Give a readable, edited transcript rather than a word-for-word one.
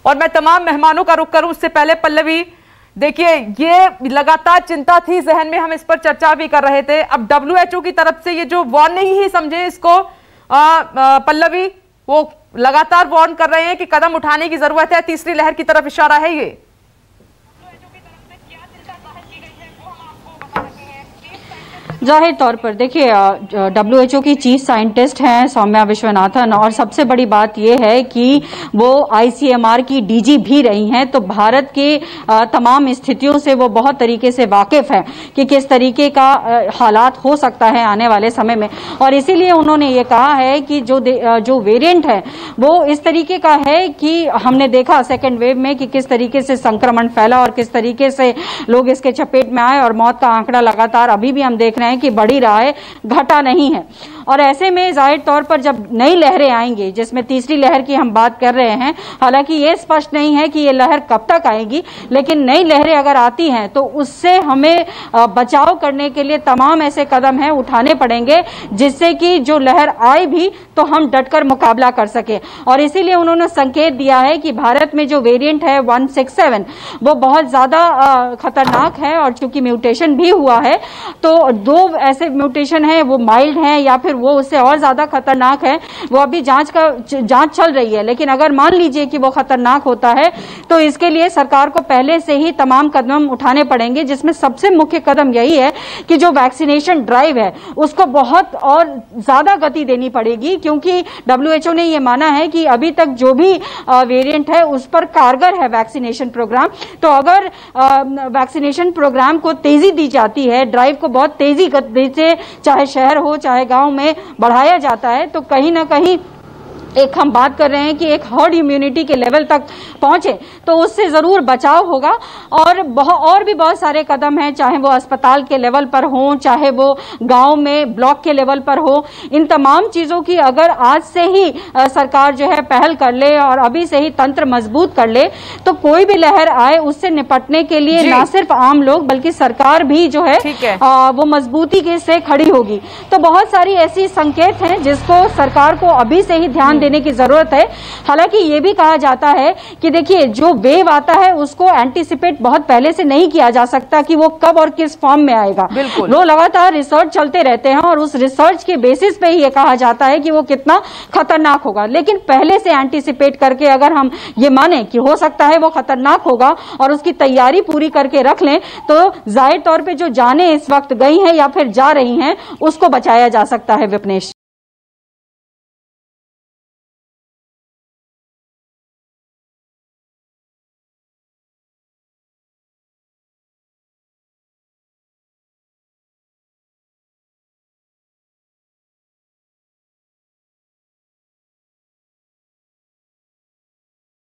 और मैं तमाम मेहमानों का रुख करूं उससे पहले पल्लवी, देखिए ये लगातार चिंता थी जहन में, हम इस पर चर्चा भी कर रहे थे। अब WHO की तरफ से ये जो वार्निंग ही समझे इसको पल्लवी, वो लगातार वार्न कर रहे हैं कि कदम उठाने की जरूरत है, तीसरी लहर की तरफ इशारा है ये। जाहिर तौर पर देखिए WHO की चीफ साइंटिस्ट हैं सौम्या विश्वनाथन, और सबसे बड़ी बात यह है कि वो ICMR की DG भी रही हैं, तो भारत के तमाम स्थितियों से वो बहुत तरीके से वाकिफ हैं कि किस तरीके का हालात हो सकता है आने वाले समय में। और इसीलिए उन्होंने ये कहा है कि जो वेरिएंट है वो इस तरीके का है कि हमने देखा सेकेंड वेव में कि किस तरीके से संक्रमण फैला और किस तरीके से लोग इसके चपेट में आए, और मौत का आंकड़ा लगातार अभी भी हम देख रहे हैं कि बढ़ ही रहा है, घटा नहीं है। और ऐसे में जाहिर तौर पर जब नई लहरें आएंगी, जिसमें तीसरी लहर की हम बात कर रहे हैं, हालांकि ये स्पष्ट नहीं है कि ये लहर कब तक आएगी, लेकिन नई लहरें अगर आती हैं तो उससे हमें बचाव करने के लिए तमाम ऐसे कदम हैं उठाने पड़ेंगे जिससे कि जो लहर आए भी तो हम डटकर मुकाबला कर सके। और इसीलिए उन्होंने संकेत दिया है कि भारत में जो वेरिएंट है 167 वो बहुत ज्यादा खतरनाक है, और चूंकि म्यूटेशन भी हुआ है तो दो ऐसे म्यूटेशन है, वो माइल्ड है या फिर वो उससे और ज्यादा खतरनाक है, वो अभी जांच चल रही है। लेकिन अगर मान लीजिए कि वो खतरनाक होता है तो इसके लिए सरकार को पहले से ही तमाम कदम उठाने पड़ेंगे, जिसमें सबसे मुख्य कदम यही है कि जो वैक्सीनेशन ड्राइव है उसको बहुत और ज्यादा गति देनी पड़ेगी, क्योंकि WHO ने ये माना है कि अभी तक जो भी वेरिएंट है उस पर कारगर है वैक्सीनेशन प्रोग्राम। तो अगर वैक्सीनेशन प्रोग्राम को तेजी दी जाती है, ड्राइव को बहुत तेजी से चाहे शहर हो चाहे गांव में बढ़ाया जाता है, तो कहीं ना कहीं एक हम बात कर रहे हैं कि एक हर्ड इम्यूनिटी के लेवल तक पहुंचे तो उससे जरूर बचाव होगा। और भी बहुत सारे कदम हैं, चाहे वो अस्पताल के लेवल पर हो, चाहे वो गांव में ब्लॉक के लेवल पर हो। इन तमाम चीजों की अगर आज से ही सरकार जो है पहल कर ले और अभी से ही तंत्र मजबूत कर ले तो कोई भी लहर आए उससे निपटने के लिए ना सिर्फ आम लोग बल्कि सरकार भी जो है वो मजबूती के से खड़ी होगी। तो बहुत सारी ऐसी संकेत हैं जिसको सरकार को अभी से ही ध्यान देने की जरूरत है। हालांकि ये भी कहा जाता है कि देखिए जो वेव आता है उसको एंटीसिपेट बहुत पहले से नहीं किया जा सकता कि वो कब और किस फॉर्म में आएगा। वो लगातार रिसर्च चलते रहते हैं और उस रिसर्च के बेसिस पे ही ये कहा जाता है कि वो कितना खतरनाक होगा। लेकिन पहले से एंटीसिपेट करके अगर हम ये माने कि हो सकता है वो खतरनाक होगा और उसकी तैयारी पूरी करके रख लें तो जाहिर तौर पे जो जानें इस वक्त गई हैं या फिर जा रही हैं उसको बचाया जा सकता है। विपनेश।